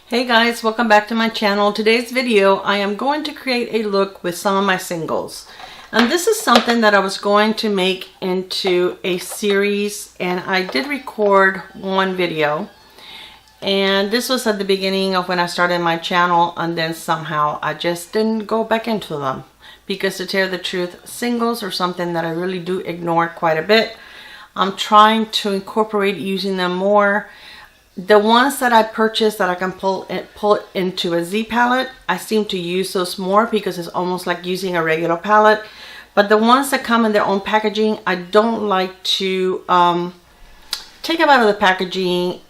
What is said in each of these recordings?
Hey guys, welcome back to my channel. Today's video I am going to create a look with some of my singles, and this is something that I was going to make into a series, and I did record one video, and this was at the beginning of when I started my channel, and then somehow I just didn't go back into them because, to tell the truth, singles are something that I really do ignore quite a bit. I'm trying to incorporate using them more. The ones that I purchased that I can pull into a Z palette, I seem to use those more because it's almost like using a regular palette. But the ones that come in their own packaging, I don't like to take them out of the packaging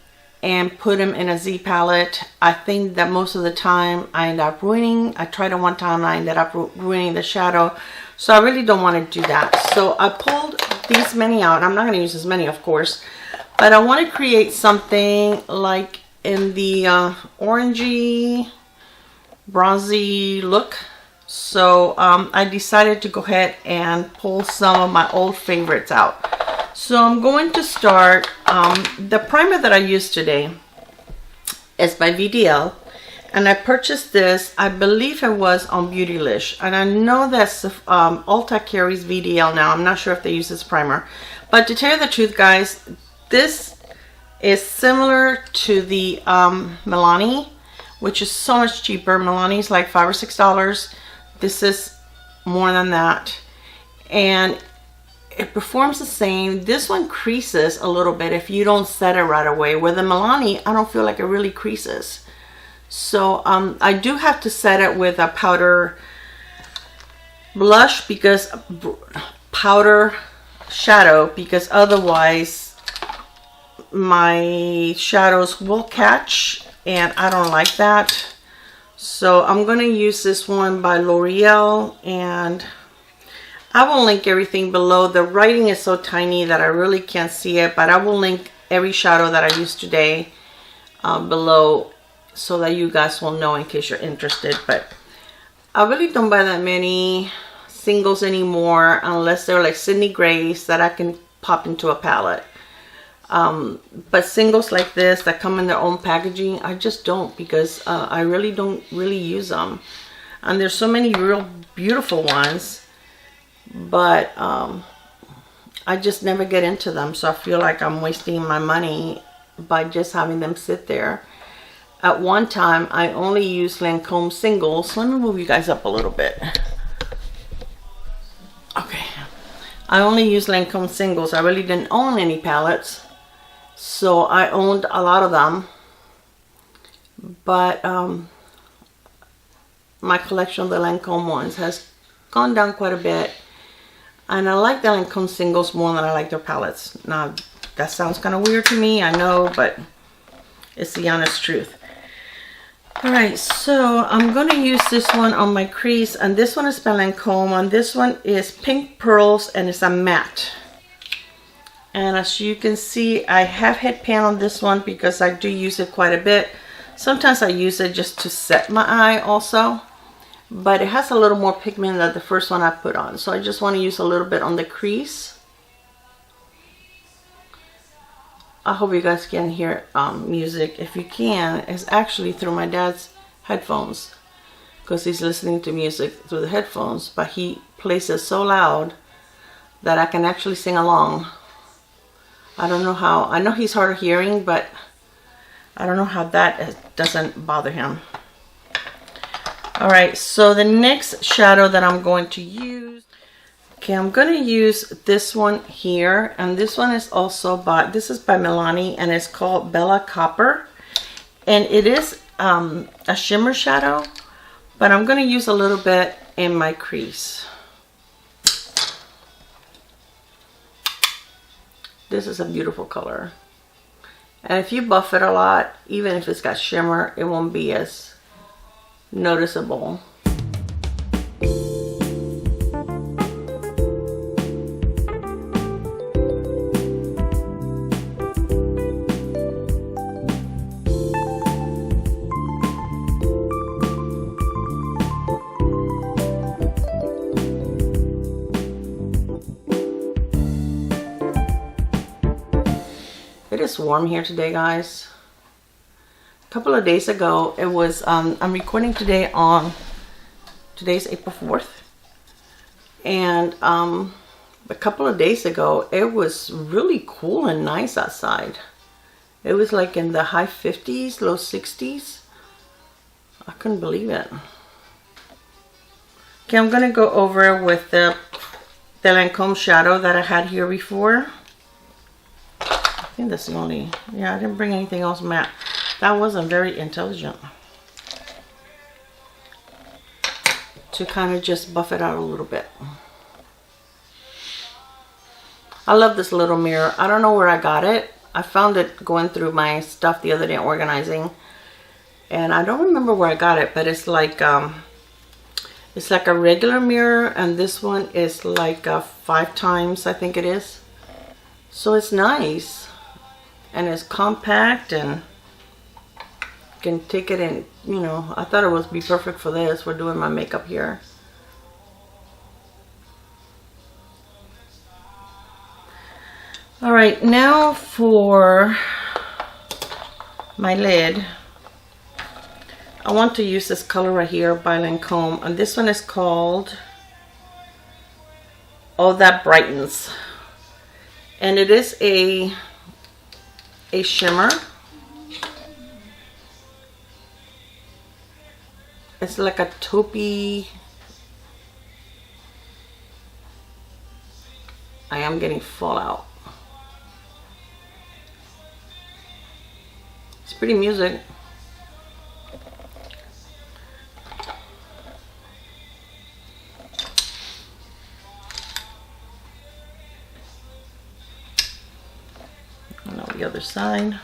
and put them in a Z palette. I think that most of the time I end up ruining. I tried it one time and I ended up ruining the shadow. So I really don't want to do that. So I pulled these many out. I'm not going to use as many, of course. But I want to create something like in the orangey, bronzy look. So I decided to go ahead and pull some of my old favorites out. So I'm going to start, the primer that I used today is by VDL. And I purchased this, I believe it was on Beautylish. And I know that Ulta carries VDL now. I'm not sure if they use this primer. But to tell you the truth, guys, this is similar to the Millani, which is so much cheaper. Milani is like $5 or $6. This is more than that, and it performs the same. This one creases a little bit if you don't set it right away. With the Millani, I don't feel like it really creases. So I do have to set it with a powder blush, because powder shadow, because otherwise my shadows will catch, and I don't like that. So I'm going to use this one by L'Oreal, and I will link everything below. The writing is so tiny that I really can't see it, but I will link every shadow that I used today below so that you guys will know in case you're interested. But I really don't buy that many singles anymore unless they're like Sydney Grace that I can pop into a palette. But singles like this that come in their own packaging, I just don't, because I really don't use them. And there's so many real beautiful ones, but I just never get into them. So I feel like I'm wasting my money by just having them sit there. At one time, I only used Lancome singles. Let me move you guys up a little bit. Okay. I only used Lancome singles. I really didn't own any palettes. So I owned a lot of them, but my collection of the Lancome ones has gone down quite a bit, and I like the Lancome singles more than I like their palettes. Now that sounds kind of weird to me, I know, but it's the honest truth. Alright, so I'm going to use this one on my crease, and this one is by Lancome, and this one is Pink Pearls, and it's a matte. And as you can see, I have head pan on this one because I do use it quite a bit. Sometimes I use it just to set my eye also. But it has a little more pigment than the first one I put on. So I just want to use a little bit on the crease. I hope you guys can hear music. If you can, it's actually through my dad's headphones, because he's listening to music through the headphones. But he plays it so loud that I can actually sing along. I don't know how. I know he's hard of hearing, but I don't know how that doesn't bother him. Alright, so the next shadow that I'm going to use, okay, I'm going to use this one here, and this one is also this is by Millani, and it's called Bella Copper, and it is a shimmer shadow, but I'm going to use a little bit in my crease. This is a beautiful color, and if you buff it a lot, even if it's got shimmer, it won't be as noticeable. It is warm here today, guys. couple of days ago, it was, I'm recording today on, today's April 4th. And a couple of days ago, it was really cool and nice outside. It was like in the high 50s, low 60s. I couldn't believe it. Okay, I'm gonna go over with the Lancome shadow that I had here before. I think that's the only, yeah, I didn't bring anything else matte. That wasn't very intelligent. To kind of just buff it out a little bit. I love this little mirror. I don't know where I got it. I found it going through my stuff the other day organizing. And I don't remember where I got it, but it's like a regular mirror, and this one is like 5 times, I think it is. So it's nice. And it's compact, and you can take it in, you know, I thought it would be perfect for this. We're doing my makeup here. All right, now for my lid. I want to use this color right here by Lancome, and this one is called Oh That Brightens, and it is a shimmer. It's like a taupey. I am getting fallout. It's pretty music. And on the other side.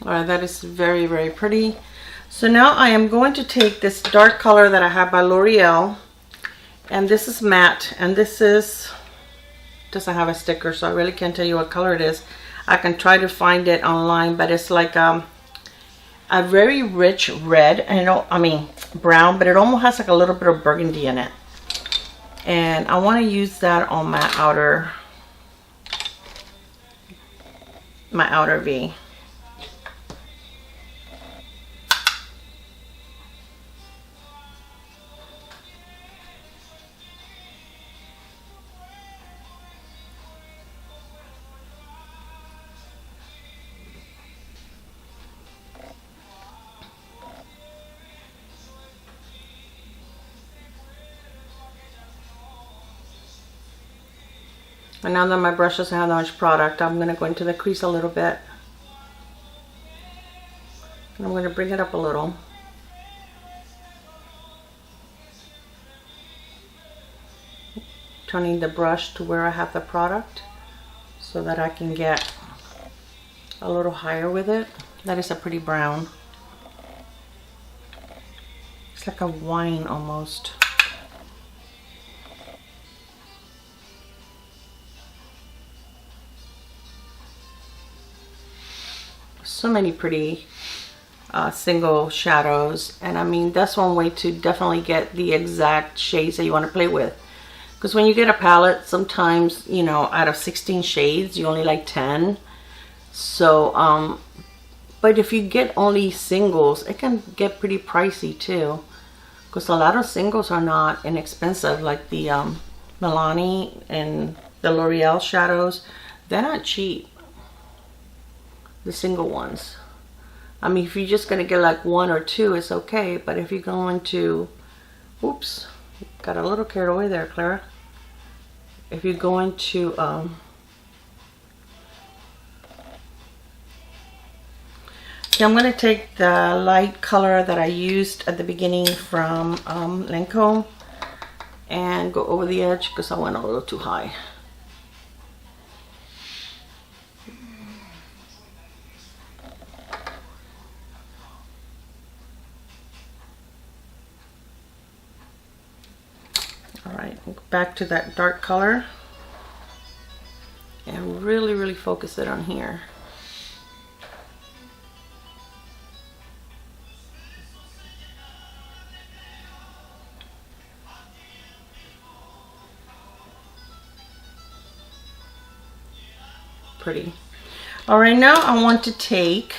Alright, that is very, very pretty. So now I am going to take this dark color that I have by L'Oreal, and this is matte, and this is, doesn't have a sticker, so I really can't tell you what color it is. I can try to find it online, but it's like a very rich red, and I mean brown, but it almost has like a little bit of burgundy in it. And I want to use that on my outer V. And now that my brush doesn't have that much product, I'm going to go into the crease a little bit. And I'm going to bring it up a little. Turning the brush to where I have the product so that I can get a little higher with it. That is a pretty brown. It's like a wine almost. So many pretty single shadows, and I mean that's one way to definitely get the exact shades that you want to play with, because when you get a palette, sometimes, you know, out of 16 shades you only like 10. So but if you get only singles, it can get pretty pricey too, because a lot of singles are not inexpensive, like the Millani and the L'Oreal shadows. They're not cheap, the single ones. I mean, if you're just gonna get like 1 or 2, it's okay, but if you're going to, oops, got a little carried away there, Clara. If you're going to okay, I'm gonna take the light color that I used at the beginning from Lancome and go over the edge because I went a little too high. Alright, back to that dark color and really focus it on here. Pretty. All right, now I want to take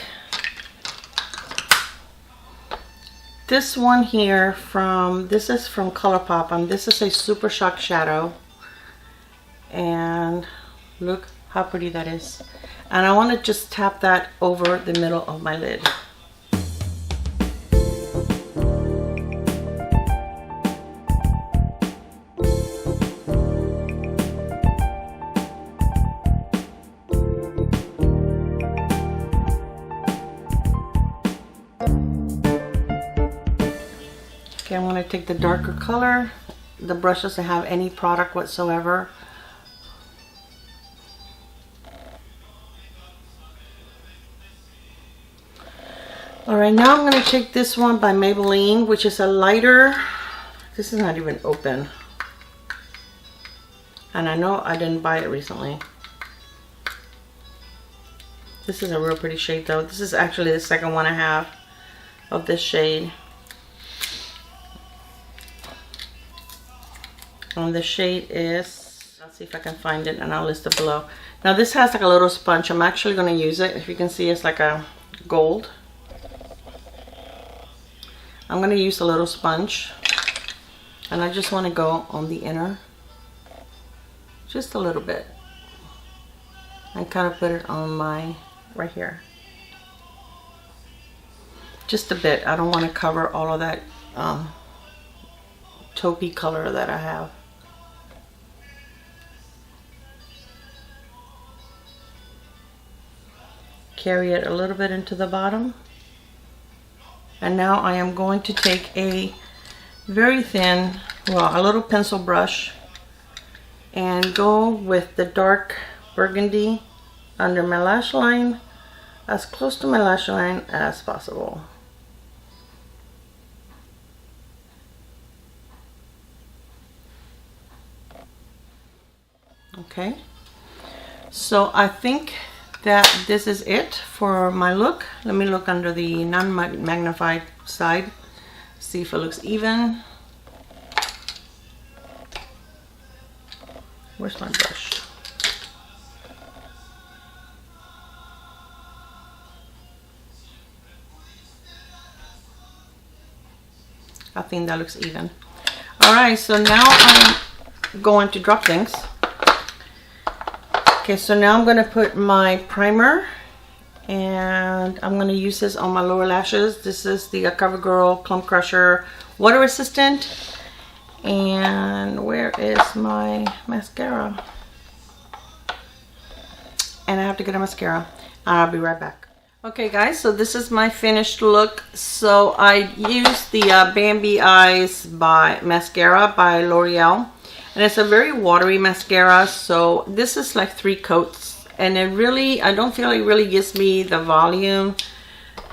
this one here from, this is from ColourPop, and this is a Super Shock shadow, and look how pretty that is. And I want to just tap that over the middle of my lid. Okay, I'm going to take the darker color. The brush doesn't have any product whatsoever. Alright, now I'm going to take this one by Maybelline, which is a lighter. This is not even open. And I know I didn't buy it recently. This is a real pretty shade though. This is actually the second one I have of this shade. And the shade is, let's see if I can find it and I'll list it below. Now this has like a little sponge. I'm actually going to use it. If you can see, it's like a gold. I'm going to use a little sponge. And I just want to go on the inner. Just a little bit. And kind of put it on my, right here. Just a bit. I don't want to cover all of that taupey color that I have. Carry it a little bit into the bottom. And now I am going to take a very thin, well, a little pencil brush and go with the dark burgundy under my lash line, as close to my lash line as possible. Okay, so I think that this is it for my look. Let me look under the non-magnified side, see if it looks even. Where's my brush? I think that looks even. All right, so now I'm going to drop things. Okay, so now I'm going to put my primer, and I'm going to use this on my lower lashes. This is the CoverGirl Clump Crusher Water Resistant. And where is my mascara? And I have to get a mascara. I'll be right back. Okay guys, so this is my finished look. So I used the Bambi Eyes by mascara by L'Oreal. And it's a very watery mascara, so this is like 3 coats, and it really, I don't feel like it really gives me the volume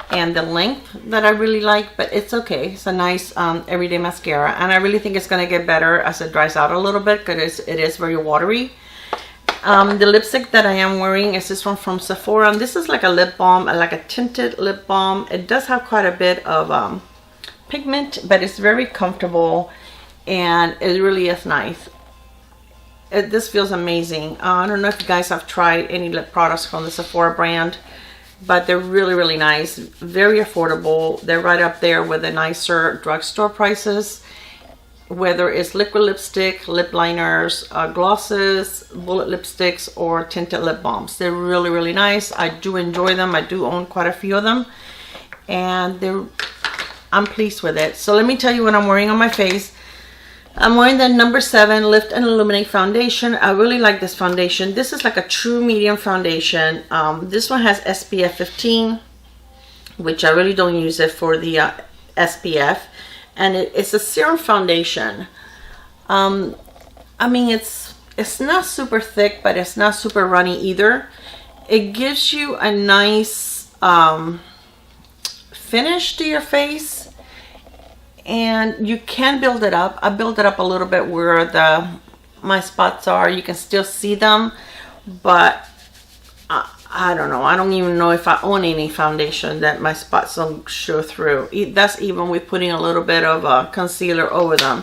and the length that I really like, but it's okay. It's a nice everyday mascara, and I really think it's going to get better as it dries out a little bit, because it is very watery. The lipstick that I am wearing is this one from Sephora, and this is like a lip balm, like a tinted lip balm. It does have quite a bit of pigment, but it's very comfortable. And it really is nice. This feels amazing. I don't know if you guys have tried any lip products from the Sephora brand, but they're really, really nice. Very affordable. They're right up there with the nicer drugstore prices. Whether it's liquid lipstick, lip liners, glosses, bullet lipsticks, or tinted lip balms. They're really, really nice. I do enjoy them. I do own quite a few of them. And I'm pleased with it. So let me tell you what I'm wearing on my face. I'm wearing the number 7 Lift and Illuminate foundation. I really like this foundation. This is like a true medium foundation. This one has SPF 15, which I really don't use it for the SPF. And it's a serum foundation. I mean, it's not super thick, but it's not super runny either. It gives you a nice finish to your face. And you can build it up. I built it up a little bit where my spots are. You can still see them, but I don't know. I don't even know if I own any foundation that my spots don't show through. That's even with putting a little bit of concealer over them.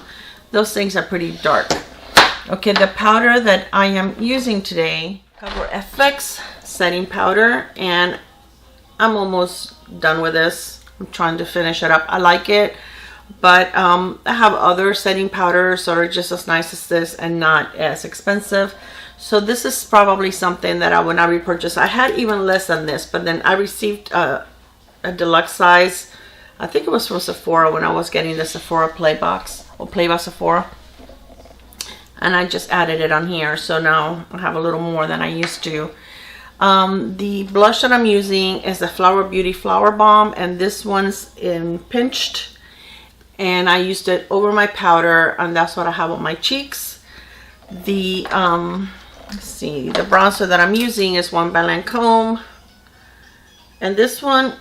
Those things are pretty dark. Okay, the powder that I am using today, Cover FX setting powder, and I'm almost done with this. I'm trying to finish it up. I like it, but I have other setting powders that are just as nice as this and not as expensive. So this is probably something that I will not repurchase. I had even less than this, but then I received a deluxe size. I think it was from Sephora when I was getting the Sephora Play Box, or Play by Sephora. And I just added it on here. So now I have a little more than I used to. The blush that I'm using is the Flower Beauty Flower Bomb. And this one's in Pinched. And I used it over my powder. And that's what I have on my cheeks. The let's see, the bronzer that I'm using is one by Lancome, and this one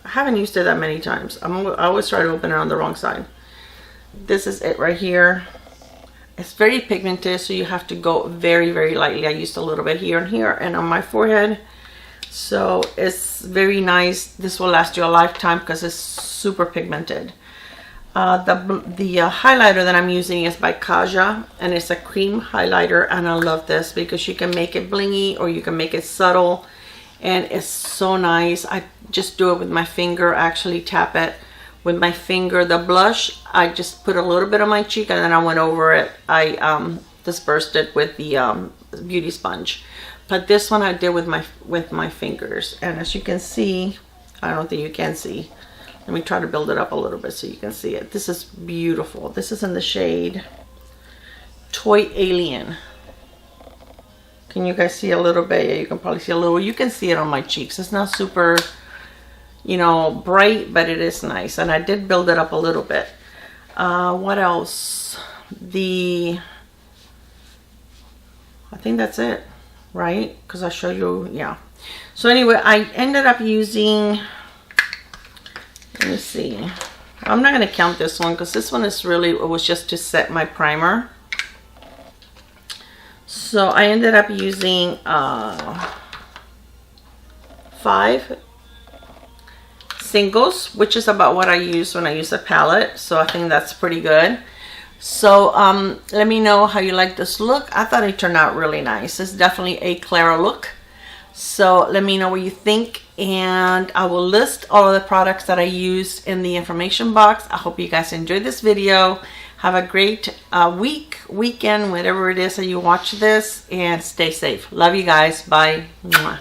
I haven't used it that many times. I always try to open it on the wrong side. This is it right here. It's very pigmented, so you have to go very, very lightly. I used a little bit here and here and on my forehead, so it's very nice. This will last you a lifetime because it's super pigmented. The highlighter that I'm using is by Kaja, and it's a cream highlighter, and I love this because you can make it blingy or you can make it subtle, and it's so nice. I just do it with my finger. I actually tap it with my finger. The blush, I just put a little bit on my cheek and then I went over it. I dispersed it with the beauty sponge, but this one I did with my fingers, and as you can see, I don't think you can see. Let me try to build it up a little bit so you can see it. This is beautiful. This is in the shade Toy Alien. Can you guys see a little bit? Yeah, you can probably see a little. You can see it on my cheeks. It's not super, you know, bright, but it is nice. And I did build it up a little bit. What else? I think that's it, right? Because I show you, yeah. So anyway, I ended up using, let me see. I'm not going to count this one because this one is really, it was just to set my primer. So I ended up using 5 singles, which is about what I use when I use a palette. So I think that's pretty good. So let me know how you like this look. I thought it turned out really nice. It's definitely a Clara look. So let me know what you think, and I will list all of the products that I used in the information box. I hope you guys enjoyed this video. Have a great weekend, whatever it is that you watch this, and stay safe. Love you guys. Bye. Mwah.